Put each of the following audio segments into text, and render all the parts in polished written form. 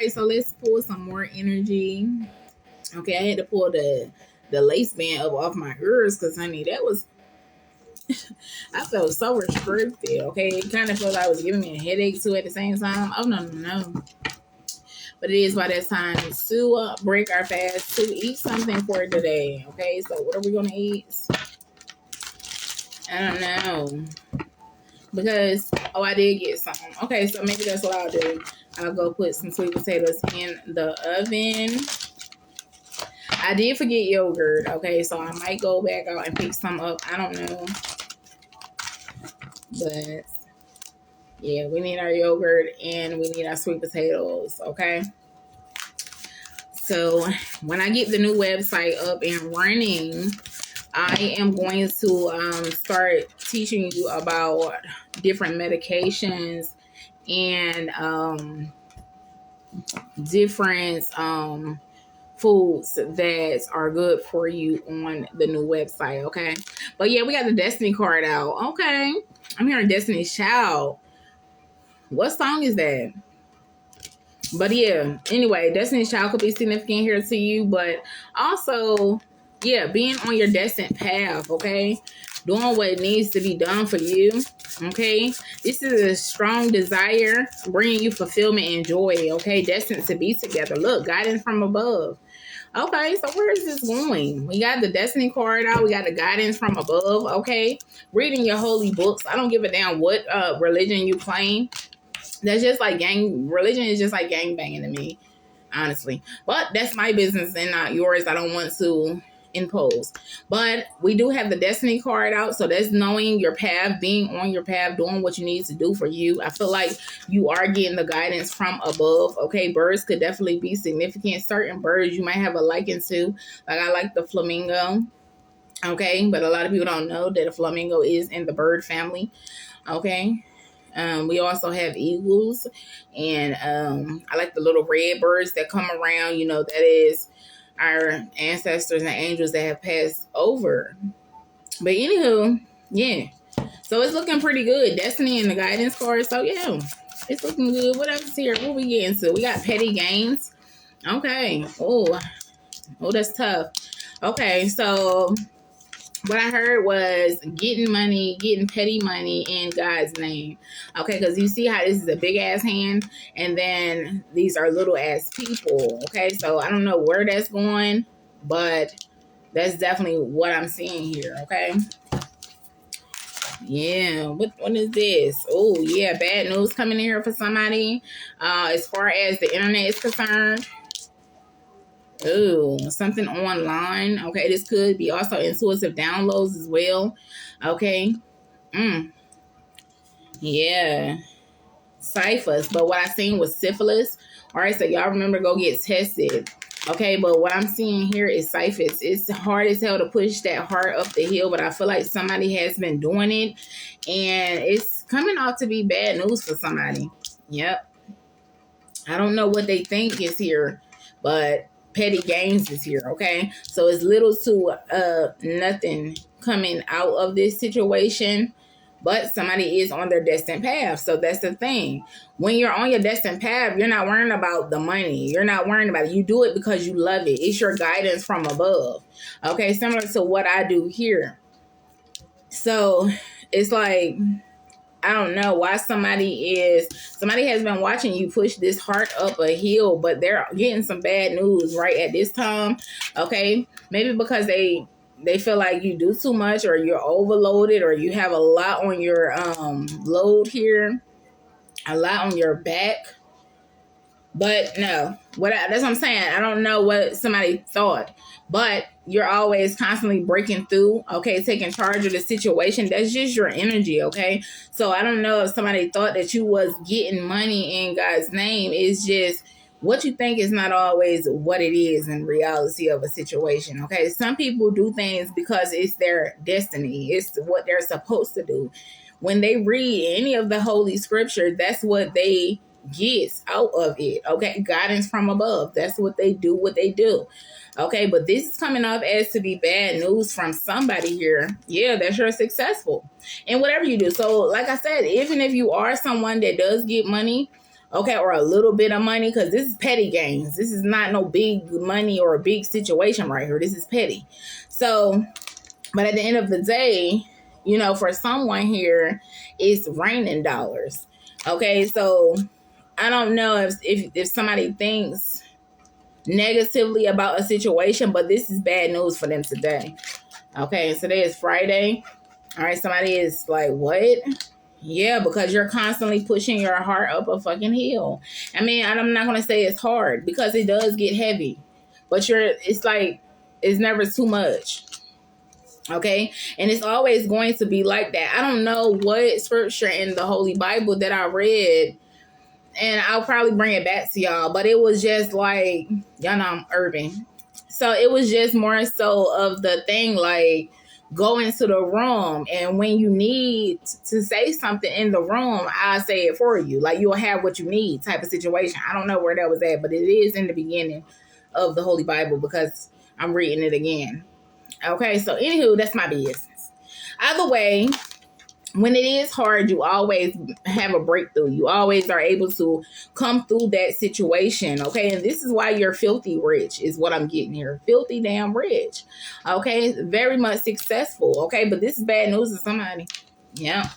Okay, so let's pull some more energy. Okay, I had to pull the lace band up off my ears because honey, that was I felt so restricted. Okay, it kind of felt like it was giving me a headache too at the same time. Oh no, no, no. But it is by that time to break our fast to eat something for today. Okay, so what are we gonna eat? I don't know because I did get some. Okay, so maybe that's what I'll do. I'll go put some sweet potatoes in the oven. I did forget yogurt. Okay, so I might go back out and pick some up. I don't know, but yeah, we need our yogurt and we need our sweet potatoes. Okay. So when I get the new website up and running, I am going to start teaching you about different medications and different foods that are good for you on the new website. Okay. But yeah, we got the Destiny card out. Okay. I'm hearing Destiny's Child. What song is that? But yeah, anyway, Destiny's Child could be significant here to you, but also, yeah, being on your destined path, okay? Doing what needs to be done for you, okay? This is a strong desire, bringing you fulfillment and joy, okay? Destined to be together. Look, guidance from above. Okay, so where is this going? We got the Destiny card out. We got the guidance from above, okay? Reading your holy books. I don't give a damn what religion you claim. That's just like religion is just like gang banging to me, honestly. But that's my business and not yours. I don't want to impose. But we do have the Destiny card out. So that's knowing your path, being on your path, doing what you need to do for you. I feel like you are getting the guidance from above. Okay, birds could definitely be significant. Certain birds you might have a liking to. Like I like the flamingo. Okay, but a lot of people don't know that a flamingo is in the bird family. Okay. We also have eagles, and I like the little red birds that come around. You know, that is our ancestors and angels that have passed over. But anywho, yeah. So it's looking pretty good. Destiny and the guidance card. So yeah, it's looking good. What else is here? What we getting to? We got petty gains. Okay. Oh, that's tough. Okay, so what I heard was getting money, getting petty money in God's name. Okay, because you see how this is a big ass hand, and then these are little ass people. Okay, so I don't know where that's going, but that's definitely what I'm seeing here. Okay. Yeah, what is this? Oh yeah, bad news coming in here for somebody. As far as the internet is concerned. Oh, something online. Okay, this could be also intuitive downloads as well. Okay. Yeah. Ciphers. But what I seen was syphilis. All right, so y'all remember go get tested. Okay, but what I'm seeing here is ciphers. It's hard as hell to push that heart up the hill, but I feel like somebody has been doing it, and it's coming off to be bad news for somebody. Yep. I don't know what they think is here, but petty gains is here. Okay, so it's little to nothing coming out of this situation, but somebody is on their destined path. So that's the thing. When you're on your destined path, you're not worrying about the money. You're not worrying about it. You do it because you love it. It's your guidance from above. Okay, similar to what I do here. So it's like, I don't know why somebody has been watching you push this heart up a hill, but they're getting some bad news right at this time. Okay. Maybe because they feel like you do too much, or you're overloaded, or you have a lot on your load here, a lot on your back. But no, that's what I'm saying. I don't know what somebody thought, but you're always constantly breaking through. Okay, taking charge of the situation. That's just your energy. Okay, so I don't know if somebody thought that you was getting money in God's name. It's just what you think is not always what it is in reality of a situation. Okay, some people do things because it's their destiny. It's what they're supposed to do. When they read any of the holy scripture, that's what they gets out of it. Okay, guidance from above. That's what they do. What they do. Okay, but this is coming off as to be bad news from somebody here. Yeah, that you're successful in whatever you do. So, like I said, even if you are someone that does get money, okay, or a little bit of money, because this is petty gains. This is not no big money or a big situation right here. This is petty. So, but at the end of the day, you know, for someone here, it's raining dollars. Okay, so I don't know if somebody thinks negatively about a situation, but this is bad news for them today. Okay, today is Friday. All right, somebody is like, what? Yeah, because you're constantly pushing your heart up a fucking hill. I mean, I'm not gonna say it's hard because it does get heavy, but it's like it's never too much. Okay, and it's always going to be like that. I don't know what scripture in the Holy Bible that I read, and I'll probably bring it back to y'all, but it was just like, y'all know I'm urban. So it was just more so of the thing, like, go into the room, and when you need to say something in the room, I'll say it for you. Like, you'll have what you need type of situation. I don't know where that was at, but it is in the beginning of the Holy Bible because I'm reading it again. Okay, so anywho, that's my business. Either way, when it is hard, you always have a breakthrough. You always are able to come through that situation. Okay. And this is why you're filthy rich, is what I'm getting here. Filthy damn rich. Okay. Very much successful. Okay. But this is bad news to somebody. Yeah.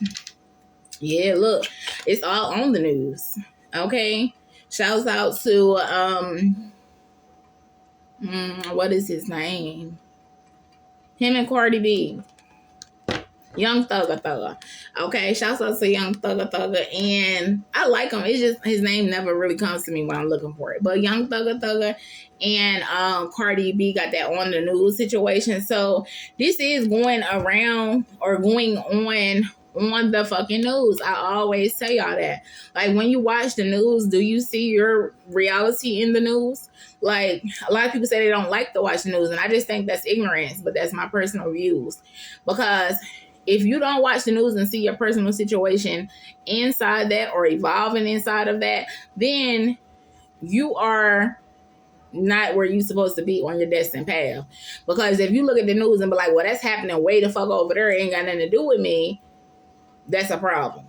Yeah. Look, it's all on the news. Okay. Shouts out to, what is his name? Him and Cardi B. Young Thugger. Okay, shouts out to Young Thugger. And I like him. It's just his name never really comes to me when I'm looking for it. But Young Thugger and Cardi B got that on the news situation. So this is going around or going on the fucking news. I always tell y'all that. Like, when you watch the news, do you see your reality in the news? Like, a lot of people say they don't like to watch the news, and I just think that's ignorance, but that's my personal views. Because if you don't watch the news and see your personal situation inside that or evolving inside of that, then you are not where you're supposed to be on your destined path. Because if you look at the news and be like, well, that's happening way the fuck over there, it ain't got nothing to do with me, that's a problem.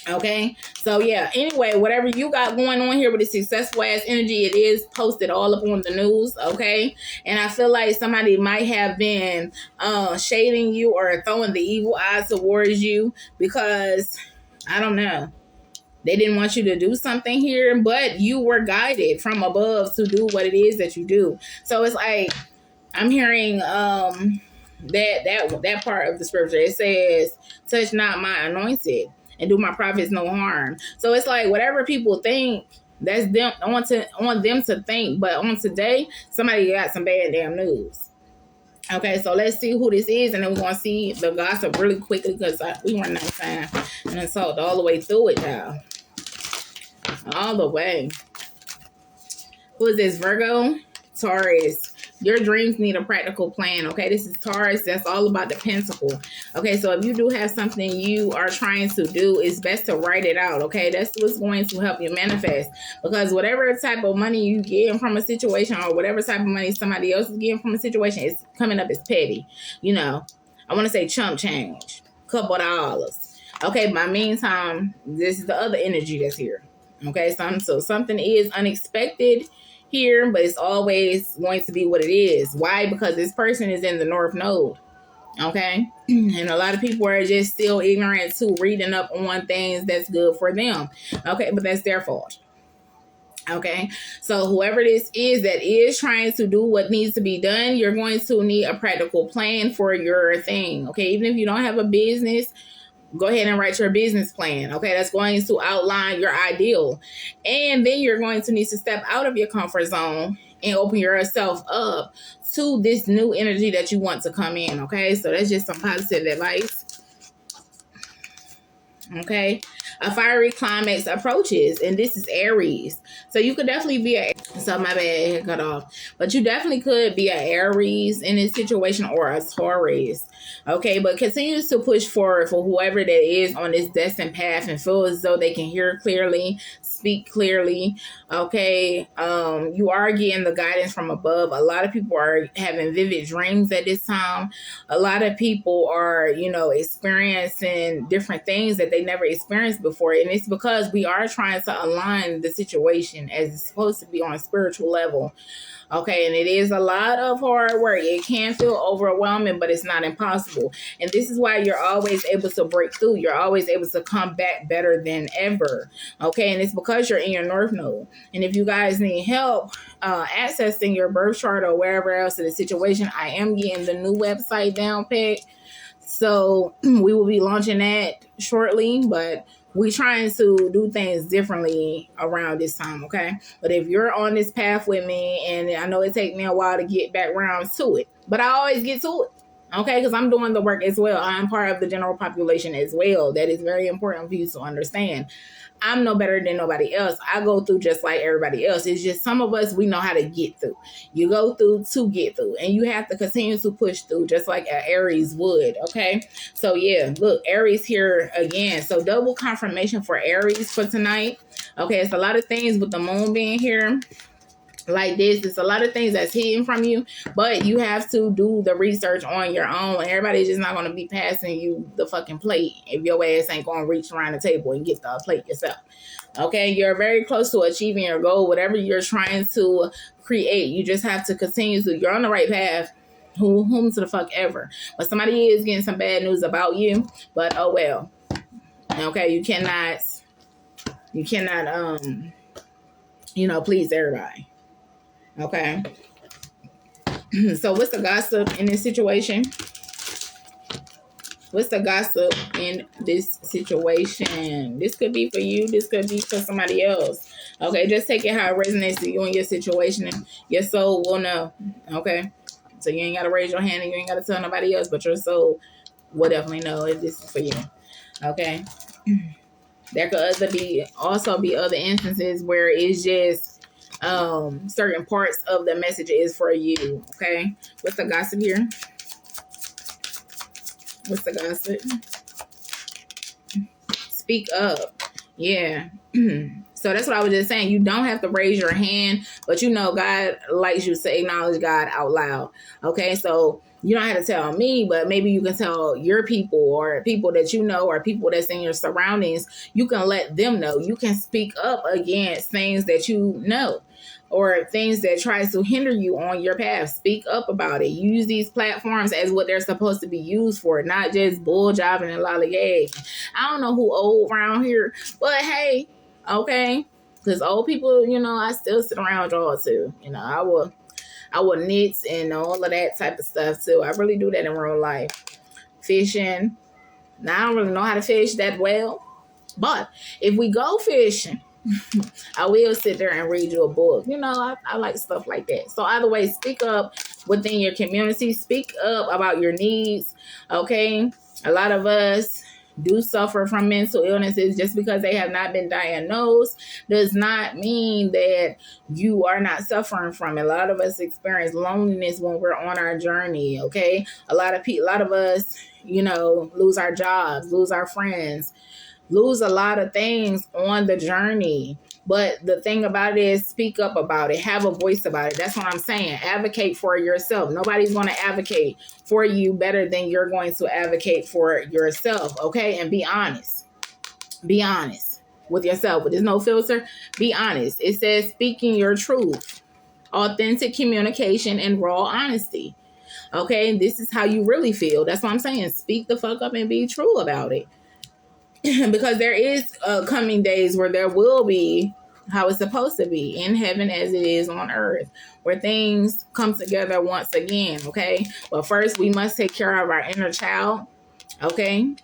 Okay, so yeah, anyway, whatever you got going on here with the successful ass energy, it is posted all up on the news. Okay, and I feel like somebody might have been shading you or throwing the evil eyes towards you because, I don't know, they didn't want you to do something here, but you were guided from above to do what it is that you do. So it's like, I'm hearing that part of the scripture. It says, touch not my anointed and do my prophets no harm. So it's like, whatever people think, that's them on them to think. But on today, somebody got some bad damn news. Okay, so let's see who this is, and then we're gonna see the gossip really quickly because we run out of time. And I talked all the way through it, y'all. All the way. Who is this? Virgo? Taurus. Your dreams need a practical plan. Okay, this is Taurus. That's all about the pentacle. Okay, so if you do have something you are trying to do, it's best to write it out. Okay, that's what's going to help you manifest. Because whatever type of money you get from a situation, or whatever type of money somebody else is getting from a situation, is coming up as petty. You know, I want to say chump change, couple of dollars. Okay, by meantime, this is the other energy that's here. Okay, so something is unexpected here, but it's always going to be what it is. Why? Because this person is in the North Node. Okay, and a lot of people are just still ignorant to reading up on things that's good for them. Okay, but that's their fault. Okay, so whoever this is that is trying to do what needs to be done, you're going to need a practical plan for your thing. Okay, even if you don't have a business, go ahead and write your business plan. Okay, that's going to outline your ideal. And then you're going to need to step out of your comfort zone and open yourself up to this new energy that you want to come in. Okay, so that's just some positive advice. Okay, a fiery climax approaches, and this is Aries. So you could definitely be So my bad, it cut off. But you definitely could be an Aries in this situation or a Taurus. Okay, but continues to push forward for whoever that is on this destined path and feel as though they can hear clearly, speak clearly. Okay, you are getting the guidance from above. A lot of people are having vivid dreams at this time. A lot of people are, experiencing different things that they never experienced before, and it's because we are trying to align the situation as it's supposed to be on a spiritual level. Okay, and it is a lot of hard work. It can feel overwhelming, but it's not impossible. And this is why you're always able to break through. You're always able to come back better than ever. Okay, and it's because you're in your North Node. And if you guys need help accessing your birth chart or wherever else in the situation, I am getting the new website down pat. So we will be launching that shortly, but we trying to do things differently around this time, okay? But if you're on this path with me, and I know it takes me a while to get back around to it, but I always get to it, okay? Because I'm doing the work as well. I'm part of the general population as well. That is very important for you to understand. I'm no better than nobody else. I go through just like everybody else. It's just some of us, we know how to get through. You go through to get through, and you have to continue to push through just like an Aries would, okay? So yeah, look, Aries here again. So double confirmation for Aries for tonight. Okay, it's a lot of things with the moon being here like this. It's a lot of things that's hidden from you, but you have to do the research on your own. Everybody's just not going to be passing you the fucking plate if your ass ain't going to reach around the table and get the plate yourself. Okay, you're very close to achieving your goal, whatever you're trying to create. You just have to continue to, you're on the right path. Whom to the fuck ever. But somebody is getting some bad news about you, but oh well. Okay, you cannot please everybody. Okay. So what's the gossip in this situation? What's the gossip in this situation? This could be for you. This could be for somebody else. Okay, just take it how it resonates to you and your situation. And your soul will know. Okay. So you ain't got to raise your hand and you ain't got to tell nobody else, but your soul will definitely know if this is for you. Okay. There could also be other instances where it's just certain parts of the message is for you. Okay, what's the gossip here? What's the gossip? Speak up. Yeah. So that's what I was just saying. You don't have to raise your hand, but God likes you to acknowledge God out loud. Okay, so you don't have to tell me, but maybe you can tell your people or people that you know or people that's in your surroundings. You can let them know. You can speak up against things that you know or things that tries to hinder you on your path. Speak up about it. Use these platforms as what they're supposed to be used for, not just bull jobbing and lollygagging. I don't know who old around here, but hey, okay, because old people, I still sit around y'all too. I will knits and all of that type of stuff too. I really do that in real life. Fishing. Now I don't really know how to fish that well, but if we go fishing, I will sit there and read you a book. I like stuff like that. So either way, speak up within your community. Speak up about your needs. Okay. A lot of us do suffer from mental illnesses. Just because they have not been diagnosed does not mean that you are not suffering from it. A lot of us experience loneliness when we're on our journey. Okay. A lot of us, lose our jobs, lose our friends, lose a lot of things on the journey. But the thing about it is speak up about it. Have a voice about it. That's what I'm saying. Advocate for yourself. Nobody's going to advocate for you better than you're going to advocate for yourself. Okay? And be honest. Be honest with yourself. But there's no filter. Be honest. It says speaking your truth. Authentic communication and raw honesty. Okay? This is how you really feel. That's what I'm saying. Speak the fuck up and be true about it. Because there is coming days where there will be how it's supposed to be in heaven as it is on earth, where things come together once again. Okay. But first we must take care of our inner child. Okay.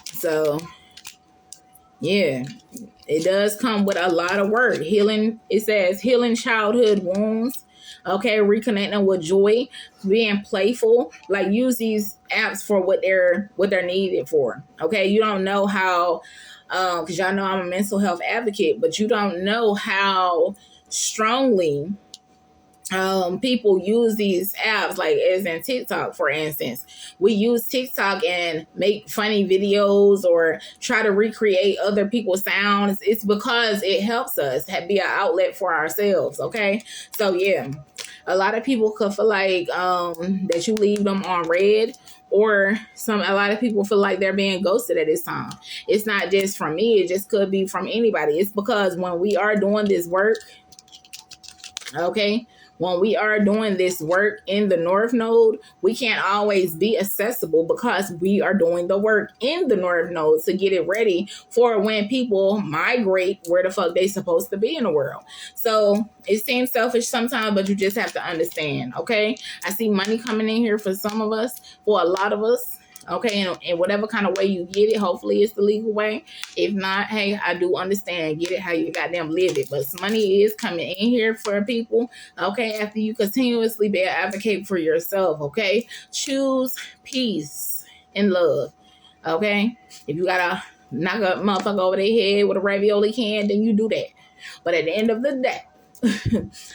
So yeah, it does come with a lot of work. Healing. It says healing childhood wounds. Okay, reconnecting with joy, being playful. Like use these apps for what they're needed for. Okay, you don't know how, because y'all know I'm a mental health advocate, but you don't know how strongly people use these apps, like as in TikTok, for instance. We use TikTok and make funny videos or try to recreate other people's sounds. It's because it helps us be an outlet for ourselves. Okay, so yeah, a lot of people could feel like that you leave them on red, or a lot of people feel like they're being ghosted at this time. It's not just from me, it just could be from anybody. It's because when we are doing this work, okay, when we are doing this work in the North Node, we can't always be accessible because we are doing the work in the North Node to get it ready for when people migrate where the fuck they supposed to be in the world. So it seems selfish sometimes, but you just have to understand, okay? I see money coming in here for some of us, for a lot of us. Okay, and whatever kind of way you get it, hopefully it's the legal way. If not, hey, I do understand. Get it how you goddamn live it. But money is coming in here for people, okay, after you continuously be an advocate for yourself, okay? Choose peace and love, okay? If you gotta knock a motherfucker over their head with a ravioli can, then you do that. But at the end of the day,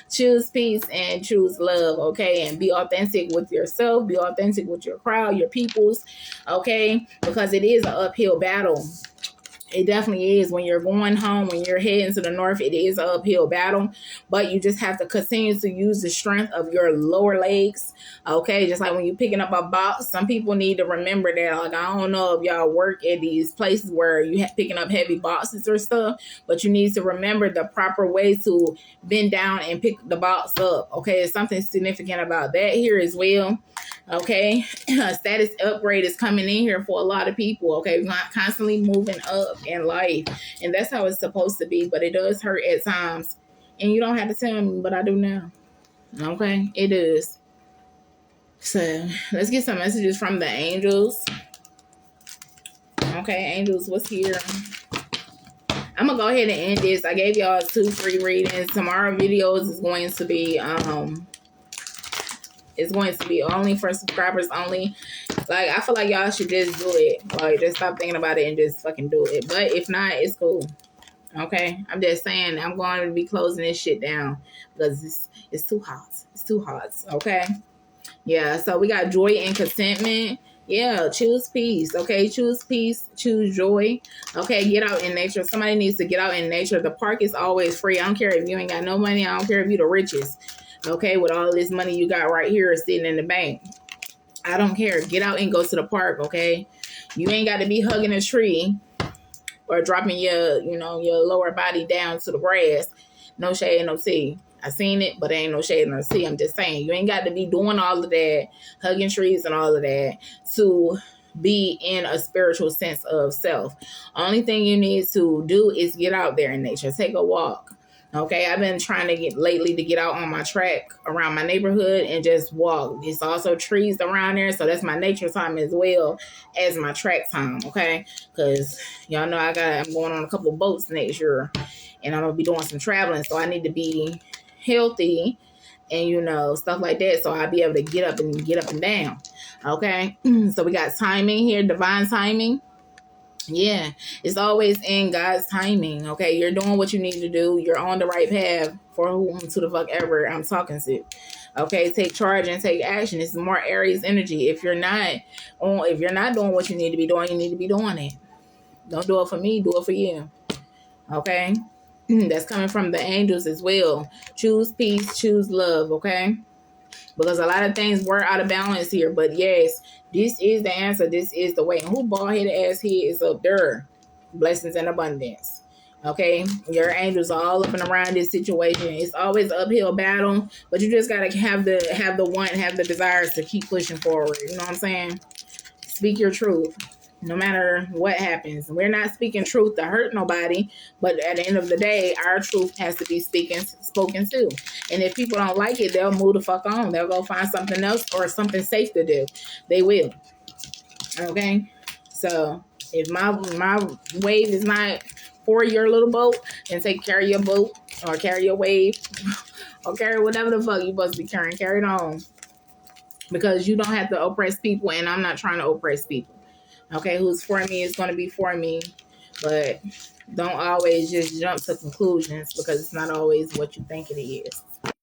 choose peace and choose love, okay? And be authentic with yourself, be authentic with your crowd, your peoples, okay? Because it is an uphill battle. It definitely is. When you're going home, when you're heading to the north, it is an uphill battle, but you just have to continue to use the strength of your lower legs, okay? Just like when you're picking up a box, some people need to remember that. Like, I don't know if y'all work at these places where you picking up heavy boxes or stuff, but you need to remember the proper way to bend down and pick the box up, okay? There's something significant about that here as well. Okay, status upgrade is coming in here for a lot of people. Okay, not constantly moving up in life, and that's how it's supposed to be. But it does hurt at times, and you don't have to tell me, but I do now. Okay, it is. So let's get some messages from the angels. Okay, angels, what's here? I'm gonna go ahead and end this. I gave y'all 2 free readings. Tomorrow videos is going to be it's going to be only for subscribers only. Like, I feel like y'all should just do it. Like, just stop thinking about it and just fucking do it. But if not, it's cool. Okay? I'm just saying, I'm going to be closing this shit down because it's too hot. It's too hot. Okay? Yeah, so we got joy and contentment. Yeah, choose peace. Okay, choose peace, choose joy. Okay, get out in nature. Somebody needs to get out in nature. The park is always free. I don't care if you ain't got no money. I don't care if you the richest. Okay, with all this money you got right here sitting in the bank. I don't care. Get out and go to the park, okay? You ain't got to be hugging a tree or dropping your lower body down to the grass. No shade, no tea. I seen it, but there ain't no shade no tea. I'm just saying, you ain't got to be doing all of that, hugging trees and all of that to be in a spiritual sense of self. Only thing you need to do is get out there in nature. Take a walk. Okay, I've been trying to get out on my track around my neighborhood and just walk. There's also trees around there, so that's my nature time as well as my track time. Okay, because y'all know I'm going on a couple of boats next year, and I'm gonna be doing some traveling, so I need to be healthy and stuff like that, so I'll be able to get up and down. Okay, so we got timing here, divine timing. Yeah, it's always in God's timing. Okay, you're doing what you need to do. You're on the right path for whom to the fuck ever I'm talking to. Okay, take charge and take action. It's more Aries energy. If you're not doing what you need to be doing, you need to be doing it. Don't do it for me, do it for you. Okay, that's coming from the angels as well. Choose peace, choose love. Okay. Because a lot of things were out of balance here. But yes, this is the answer. This is the way. And who bald-headed ass here is up there? Blessings and abundance. Okay? Your angels are all up and around this situation. It's always an uphill battle. But you just got to have the desires to keep pushing forward. You know what I'm saying? Speak your truth. No matter what happens. We're not speaking truth to hurt nobody, but at the end of the day, our truth has to be spoken to. And if people don't like it, they'll move the fuck on. They'll go find something else or something safe to do. They will. Okay? So if my wave is not for your little boat, then carry your boat or carry your wave or carry whatever the fuck you supposed to be carrying. Carry it on. Because you don't have to oppress people, and I'm not trying to oppress people. Okay, who's for me is going to be for me. But don't always just jump to conclusions because it's not always what you think it is.